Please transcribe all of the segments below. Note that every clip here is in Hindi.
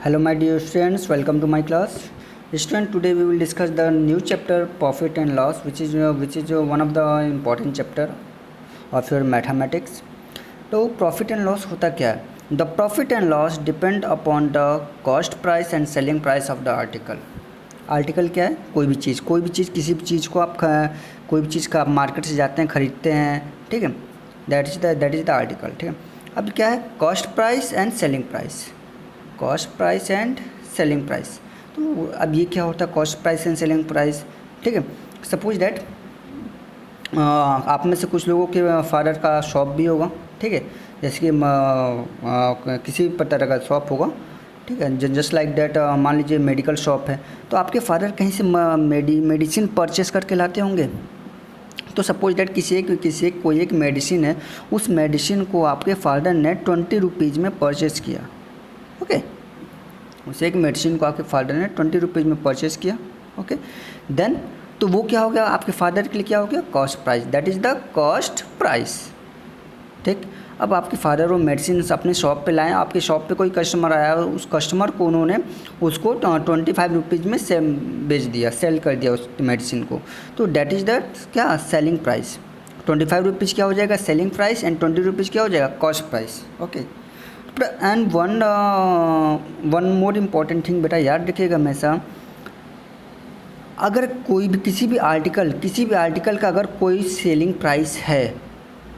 Hello my dear students, welcome to my class. Student, today we will discuss the new chapter profit and loss, which is one of the important chapter of your mathematics. तो प्रॉफिट एंड लॉस होता क्या है? The profit and loss depend upon the cost price and selling price of the article. Article क्या है? कोई भी चीज़ किसी भी चीज़ को आप कोई भी चीज़ का आप मार्केट से जाते हैं, ख़रीदते हैं, ठीक है. दैट इज़ द आर्टिकल, ठीक है. अब क्या है? Cost price and selling price. Cost price and selling price. तो अब ये क्या होता है? Cost price and selling price, ठीक है. सपोज डैट आप में से कुछ लोगों के फादर का शॉप भी होगा, ठीक है. जैसे कि किसी भी तरह का शॉप होगा, ठीक है. जस्ट लाइक दैट मान लीजिए मेडिकल शॉप है, तो आपके फादर कहीं से मेडिसिन परचेस करके लाते होंगे. तो सपोज डैट कोई एक मेडिसिन है, उस मेडिसिन को आपके फादर ने 20 रुपीज़ में परचेस किया. ओके, उस एक मेडिसिन को आपके फादर ने 20 रुपीज़ में परचेस किया. ओके, देन तो वो क्या हो गया? आपके फादर के लिए क्या हो गया? Cost price. That is the cost price, ठीक. अब आपके फादर वो मेडिसिन अपने शॉप पे लाए, आपके शॉप पे कोई कस्टमर आया, उस कस्टमर को उन्होंने उसको 25 रुपीज़ में सेल कर दिया उस मेडिसिन को. तो दैट इज़ द क्या? Selling price. 25 रुपीज़ क्या हो जाएगा? Selling price. एंड 20 रुपीज़ क्या हो जाएगा? Cost price. Okay. And one more important thing बेटा याद रखिएगा हमेशा, अगर कोई भी किसी भी आर्टिकल का अगर कोई सेलिंग प्राइस है,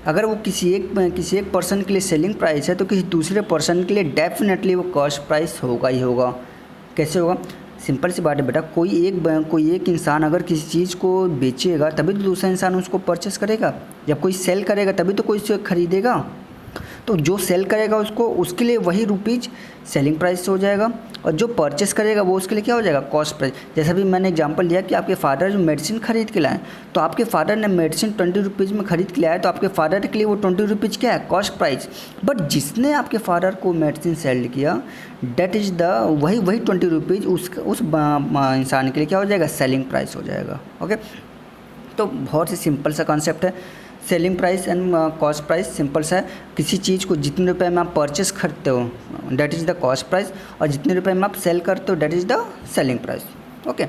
अगर वो किसी एक पर्सन के लिए सेलिंग प्राइस है, तो किसी दूसरे पर्सन के लिए डेफिनेटली वो कॉस्ट प्राइस होगा ही होगा. कैसे होगा? सिंपल सी बात है बेटा, कोई एक इंसान अगर किसी चीज़ को बेचेगा तभी तो दूसरा इंसान उसको परचेस करेगा. जब कोई सेल करेगा तभी तो कोई उसे खरीदेगा. तो जो सेल करेगा उसके लिए वही रुपीज़ सेलिंग प्राइस हो जाएगा, और जो परचेस करेगा वो उसके लिए क्या हो जाएगा? Cost price. जैसा भी मैंने एग्जांपल दिया कि आपके फादर जो मेडिसिन खरीद के लाए, तो आपके फादर ने मेडिसिन 20 रुपीज़ में खरीद के लाया, तो आपके फादर के लिए वो 20 रुपीज़ क्या है? Cost price. बट जिसने आपके फादर को मेडिसिन सेल किया, डेट इज़ द वही 20 रुपीज़ उस इंसान के लिए क्या हो जाएगा? सेलिंग प्राइस हो जाएगा. ओके, तो बहुत ही सिंपल सा कॉन्सेप्ट है. Selling price and cost price simple सा है. किसी चीज़ को जितने रुपए में आप परचेस करते हो, that is the cost price, और जितने रुपए में आप सेल करते हो, that is the selling price. Okay,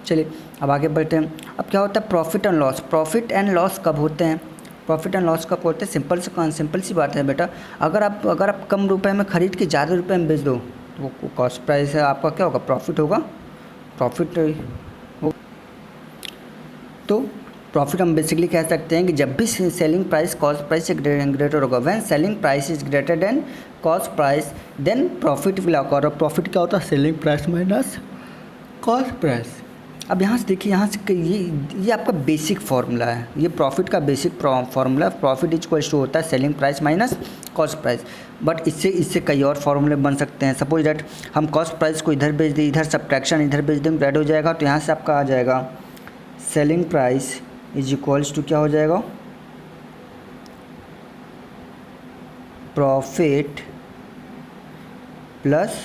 चलिए अब आगे बढ़ते हैं. अब क्या होता है? Profit and loss. Profit and loss कब होते हैं? प्रॉफिट एंड लॉस कब होते हैं? सिंपल सी बात है बेटा, अगर आप कम रुपए में ख़रीद के ज़्यादा रुपए में बेच दो, तो वो कॉस्ट प्राइस है, आपका क्या होगा? प्रॉफिट होगा. तो प्रॉफिट हम बेसिकली कह सकते हैं कि जब भी सेलिंग प्राइस कॉस्ट प्राइस से ग्रेटर होगा, when selling price is greater than cost price, then profit will occur. और प्रॉफिट क्या होता है? Selling price minus cost price. अब यहाँ से देखिए, यहाँ से ये आपका बेसिक फार्मूला है. ये प्रॉफिट का basic formula. Profit equals to होता है selling price minus cost price. But इससे कई और फार्मूले बन सकते हैं. सपोज दैट हम कॉस्ट प्राइस को इधर भेज दें, इधर सब्ट्रैक्शन इधर भेज दें, ऐड हो जाएगा. तो यहाँ से आपका आ जाएगा selling price is equals to क्या हो जाएगा? प्रॉफिट प्लस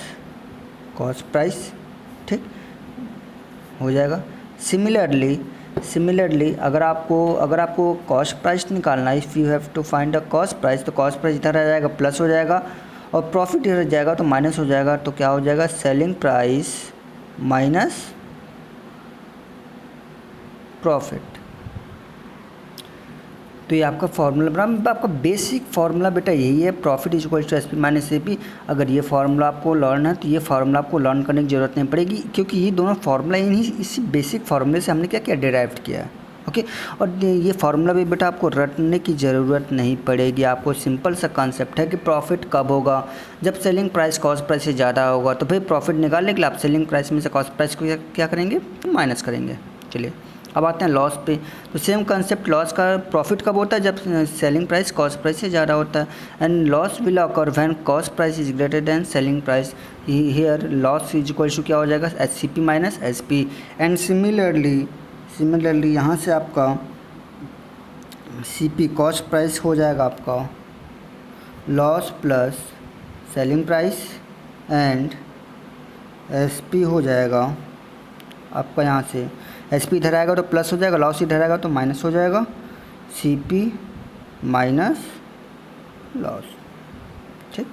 कॉस्ट प्राइस, ठीक हो जाएगा. सिमिलरली अगर आपको कॉस्ट प्राइस निकालना है, if you have to find the cost price, तो कॉस्ट प्राइस इधर आ जाएगा, प्लस हो जाएगा, और प्रॉफिट इधर जाएगा तो माइनस हो जाएगा. तो क्या हो जाएगा? Selling price minus profit. तो ये आपका फार्मूला बना, आपका बेसिक फार्मूला बेटा यही है. Profit is equal to SP minus AP. अगर ये फार्मूला आपको लर्न है, तो ये फार्मूला आपको लर्न करने की ज़रूरत नहीं पड़ेगी, क्योंकि ये दोनों फार्मूला इसी बेसिक फार्मूले से हमने क्या किया? डिराइव किया है. ओके, और ये फार्मूला भी बेटा आपको रटने की ज़रूरत नहीं पड़ेगी. आपको सिंपल सा कॉन्सेप्ट है कि प्रॉफिट कब होगा? जब सेलिंग प्राइस कॉस्ट प्राइस से ज़्यादा होगा. तो भाई प्रॉफिट निकालने के लिए आप सेलिंग प्राइस में से कॉस्ट प्राइस को क्या करेंगे? माइनस करेंगे. चलिए अब आते हैं लॉस पे. तो सेम कंसेप्ट लॉस का. प्रॉफिट कब होता है? जब सेलिंग प्राइस कॉस्ट प्राइस से ज़्यादा होता है. And loss will occur when cost price is greater than selling price. Here loss is equal to क्या हो जाएगा? SCP minus SP. And similarly यहाँ से आपका CP कॉस्ट प्राइस हो जाएगा आपका loss plus selling price, and SP हो जाएगा आपका, यहाँ से SP इधर आएगा तो प्लस हो जाएगा, लॉस इधर आएगा तो माइनस हो जाएगा. CP माइनस लॉस, ठीक.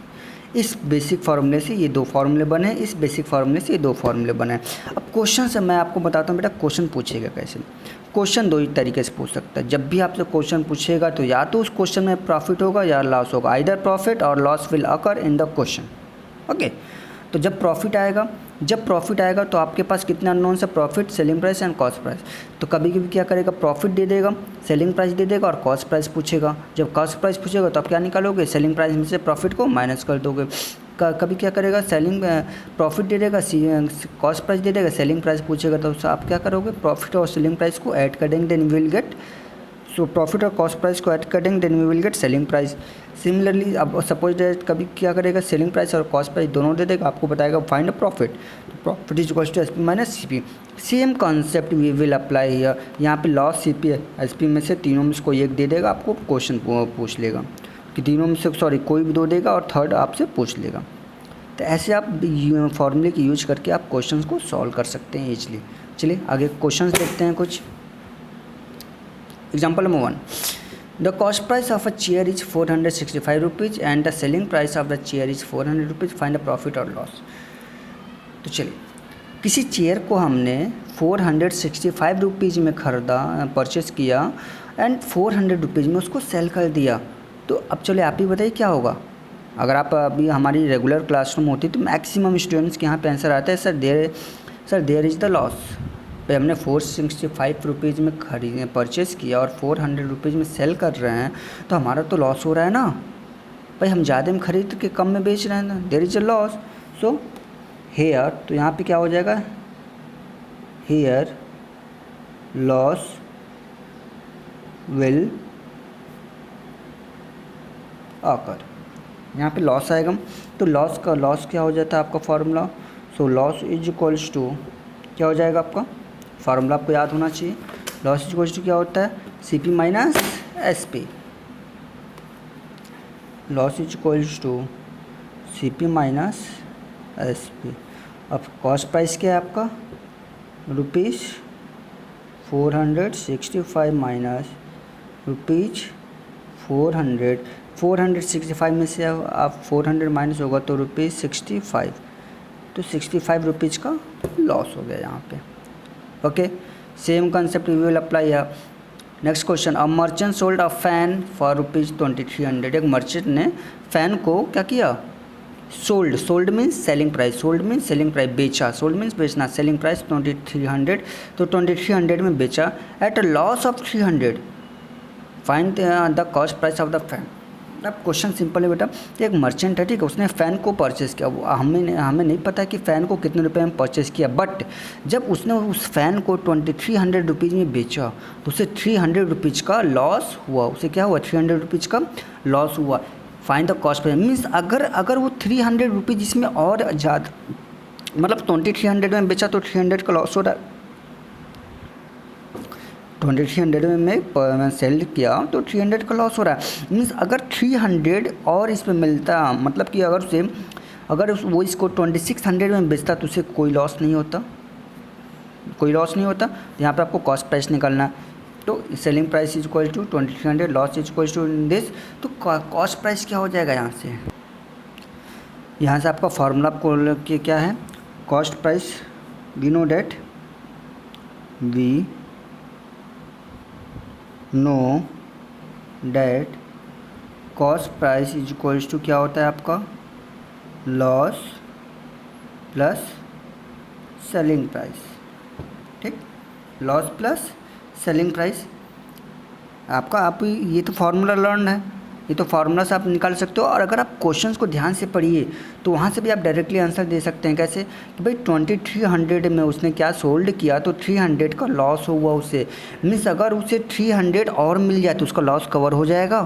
इस बेसिक फार्मूले से ये दो फार्मूले बने, इस बेसिक फार्मूले से ये दो फार्मूले बने। अब क्वेश्चन से मैं आपको बताता हूँ बेटा क्वेश्चन पूछेगा कैसे। क्वेश्चन दो ही तरीके से पूछ सकता है। जब भी आपसे क्वेश्चन पूछेगा तो या तो उस क्वेश्चन में प्रॉफिट होगा या लॉस होगा, आइदर प्रॉफिट और loss will occur in the question. Okay, तो जब प्रॉफिट आएगा तो आपके पास कितने अननोन्स है, profit, selling price and cost price. तो कभी कभी क्या करेगा, प्रॉफिट दे देगा, सेलिंग प्राइस दे देगा और कॉस्ट प्राइस पूछेगा। जब कॉस्ट प्राइस पूछेगा तो आप क्या निकालोगे, सेलिंग प्राइस में से प्रॉफिट को माइनस कर दोगे। कभी क्या करेगा, सेलिंग प्रॉफिट दे देगा, कॉस्ट प्राइस दे देगा, सेलिंग प्राइस पूछेगा तो आप क्या करोगे, प्रॉफिट और सेलिंग प्राइस को ऐड कर देंगे, then will get, so profit और कॉस्ट प्राइस को ऐड कर देंगे, then we will get selling price. Similarly अब सपोज दैट कभी क्या करेगा, सेलिंग प्राइस और कॉस्ट प्राइस दोनों दे देगा, आपको बताएगा फाइंड अ प्रॉफिट, तो profit is equals to S P minus C P. Same concept we will apply here. यहाँ पे loss, C P, S P में से तीनों में से कोई एक दे देगा, आपको क्वेश्चन पूछ लेगा कि तीनों में से सॉरी कोई भी दो देगा और थर्ड आपसे पूछ लेगा। तो ऐसे आप फॉर्मूले की यूज करके आप क्वेश्चन को सॉल्व कर सकते हैं ईजिली। चलिए आगे क्वेश्चन देखते हैं कुछ। Example number 1. The cost price of a chair is 465 rupees and the selling price of the chair is 400 rupees. Find a profit or loss. तो चलिए, किसी चेयर को हमने 465 रुपीज़ में ख़रीदा, परचेस किया एंड 400 रुपीज़ में उसको सेल कर दिया। तो अब चलिए आप ही बताइए क्या होगा। अगर आप अभी हमारी रेगुलर क्लासरूम होती तो मैक्सिमम स्टूडेंट्स के यहाँ पे आंसर आता है sir there is the loss. भाई हमने 465 रुपीज़ में परचेस किया और 400 रुपीज़ में सेल कर रहे हैं तो हमारा तो लॉस हो रहा है ना भाई, हम ज़्यादा में खरीद के कम में बेच रहे हैं ना, there is a loss. So here, तो यहाँ पे क्या हो जाएगा, हेयर लॉस विल आकर, यहाँ पे लॉस आएगा। तो लॉस क्या हो जाता है आपका formula, so loss is equals to क्या हो जाएगा आपका फार्मूला, आपको याद होना चाहिए। लॉस इज इक्वल्स टू क्या होता है, C P minus S P. Loss is equals to C P minus S P. अब कॉस्ट प्राइस क्या है आपका, रुपीज़ 465 माइनस रुपीज़ 465 में से आप 400 माइनस होगा तो रुपीज़ 65, तो 65 रुपीज़ का लॉस हो गया यहाँ पे। Okay, same concept we will apply here. Next question, a merchant sold a fan for rupees 2300। एक मर्चेंट ने फ़ैन को क्या किया, sold means selling price, sold means selling price, बेचा, सोल्ड मीन्स बेचना, सेलिंग प्राइस 2300, तो 2300 में बेचा at a loss of 300। Find the cost price of the fan. अब क्वेश्चन सिंपल है बेटा, एक मर्चेंट है, ठीक है, उसने फ़ैन को परचेज़ किया। हमें नहीं पता कि फ़ैन को कितने रुपए में परचेज़ किया, बट जब उसने उस फ़ैन को 2300 रुपीज़ में बेचा तो उसे 300 रुपीज़ का लॉस हुआ। उसे क्या हुआ, 300 रुपीज़ का लॉस हुआ। Find the cost price means अगर वो 300 रुपीज़ जिसमें और ज़्यादा, मतलब 2300 में बेचा तो 300 का लॉस हो रहा है। 2300 में मैं सेल किया तो 300 का लॉस हो रहा है। मीन्स अगर 300 और इसमें मिलता, मतलब कि अगर वो इसको 2600 में बेचता तो उसे कोई लॉस नहीं होता, तो यहाँ पे आपको कॉस्ट प्राइस निकालना है। तो selling price is equal to 2300, loss is equal to this. तो कॉस्ट प्राइस क्या हो जाएगा यहाँ से आपका फार्मूला आपको क्या है, cost price, we know that cost price is equals to क्या होता है आपका, लॉस प्लस सेलिंग प्राइस। ठीक, लॉस प्लस सेलिंग प्राइस आपका, आप ये तो फार्मूला लर्न है, ये तो फार्मूला से आप निकाल सकते हो। और अगर आप क्वेश्चंस को ध्यान से पढ़िए तो वहाँ से भी आप डायरेक्टली आंसर दे सकते हैं। कैसे कि भाई 2300 में उसने क्या सोल्ड किया तो 300 का लॉस हुआ उसे। मीन्स अगर उसे 300 और मिल जाए तो उसका लॉस कवर हो जाएगा,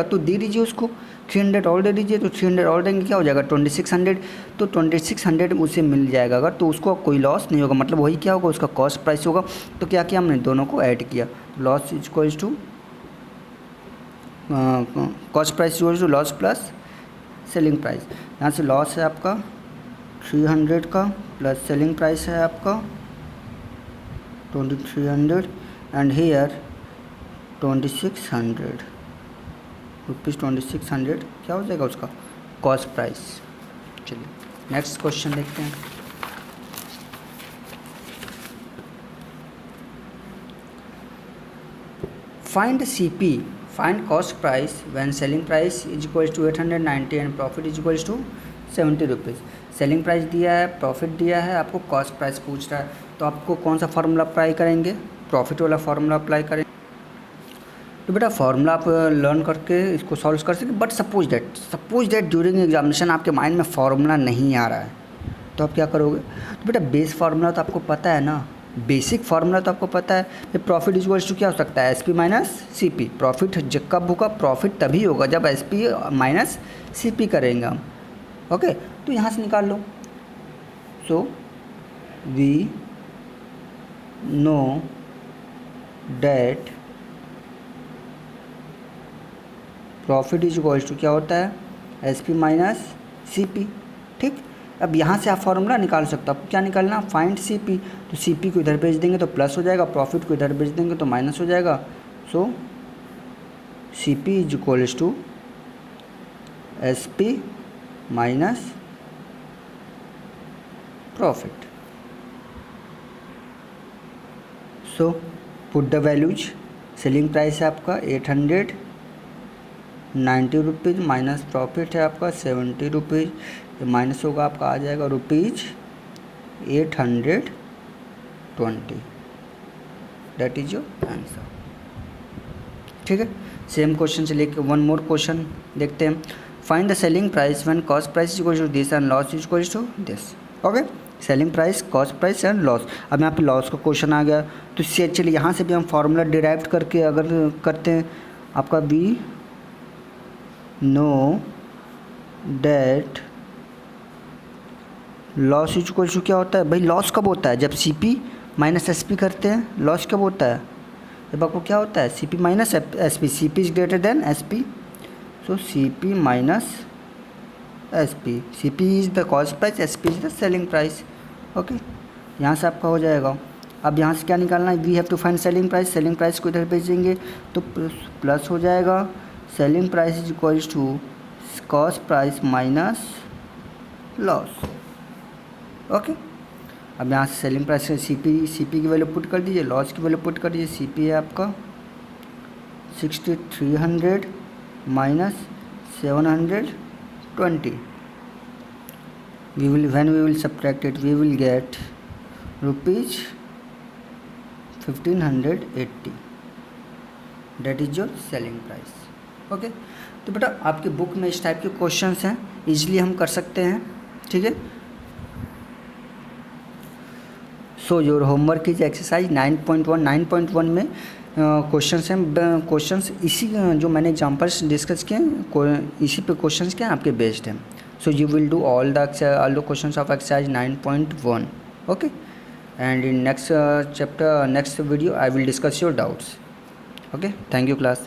तो दे दीजिए उसको 300 और दे दीजिए। तो 300 और देंगे क्या हो जाएगा 2600, तो 2600 उसे मिल जाएगा अगर, तो उसको कोई लॉस नहीं होगा, मतलब वही क्या होगा, उसका कॉस्ट प्राइस होगा। तो क्या किया हमने, दोनों को ऐड किया, loss is equals to cost price equals to loss plus selling price. यहाँ से लॉस है आपका 300 का प्लस सेलिंग प्राइस है आपका 2300 एंड हेयर 2600 रुपीज़ 2600 क्या हो जाएगा उसका कॉस्ट प्राइस। चलिए नेक्स्ट क्वेश्चन देखते हैं। Find CP, find cost price when selling price is equals to 890 and profit is equals to 70 rupees. Selling price दिया है, प्रॉफिट दिया है, आपको कॉस्ट प्राइस पूछ रहा है, तो आपको कौन सा फार्मूला अप्लाई करेंगे? प्रॉफिट वाला फार्मूला अप्लाई करेंगे। तो बेटा फार्मूला आप लर्न करके इसको सॉल्व कर सकते, but suppose that during examination आपके माइंड में फार्मूला नहीं आ रहा है, तो आप क्या करोगे? तो बेटा बेस फार्मूला तो आपको पता है ना, बेसिक फार्मूला तो आपको पता है कि प्रॉफिट इक्वल्स टू क्या हो सकता है? SP minus CP। प्रॉफिट कब होगा? प्रॉफिट तभी होगा जब SP माइनस CP करेंगे हम। ओके, तो यहाँ से निकाल लो। So we know that profit is equals to क्या होता है? SP minus CP। ठीक, अब यहाँ से आप फार्मूला निकाल सकते हो। आपको क्या निकालना? Find CP। तो CP को इधर भेज देंगे तो प्लस हो जाएगा, प्रॉफिट को इधर भेज देंगे तो माइनस हो जाएगा। So CP is equals to SP minus profit. So put the values. Selling price है आपका 890 रुपीज़, माइनस प्रॉफिट है आपका 70 रुपीज़, माइनस होगा आपका आ जाएगा rupees 820। That is your answer. ठीक है, सेम क्वेश्चन से लेके वन मोर क्वेश्चन देखते हैं। Find the selling price when cost price is equals to this and loss is equals to this. Okay, selling price, cost price and loss. अब यहाँ पे लॉस का क्वेश्चन आ गया, तो इससे चलिए यहाँ से भी हम फार्मूला डिराइव करके अगर करते हैं, आपका we know that loss is equal to क्या होता है? भाई लॉस कब होता है? जब CP माइनस SP करते हैं। लॉस कब होता है? जब आपको क्या होता है? CP minus SP। CP is greater then SP, so CP minus SP। CP is the cost price, SP is the selling price. Okay, यहाँ से आपका हो जाएगा। अब यहाँ से क्या निकालना है? We have to find selling price. Selling price को इधर भेजेंगे तो प्लस हो जाएगा। Selling price is equals to cost price minus loss. Okay, अब यहाँ से सेलिंग प्राइस से CP की वैल्यू पुट कर दीजिए, लॉस की वैल्यू पुट कर दीजिए। CP है आपका 6300 minus 720। when we will subtract it, we will get rupees 1580। That is your selling price। Okay, तो बेटा आपकी बुक में इस टाइप के क्वेश्चंस हैं, इजीली हम कर सकते हैं। ठीक है, so your homework is exercise 9.1 में क्वेश्चंस हैं। क्वेश्चंस इसी जो मैंने एग्जांपल्स डिस्कस किए इसी पे क्वेश्चंस के आपके बेस्ड हैं। So you will do all the questions of exercise 9.1। okay, and in next chapter, next video I will discuss your doubts। okay, thank you class।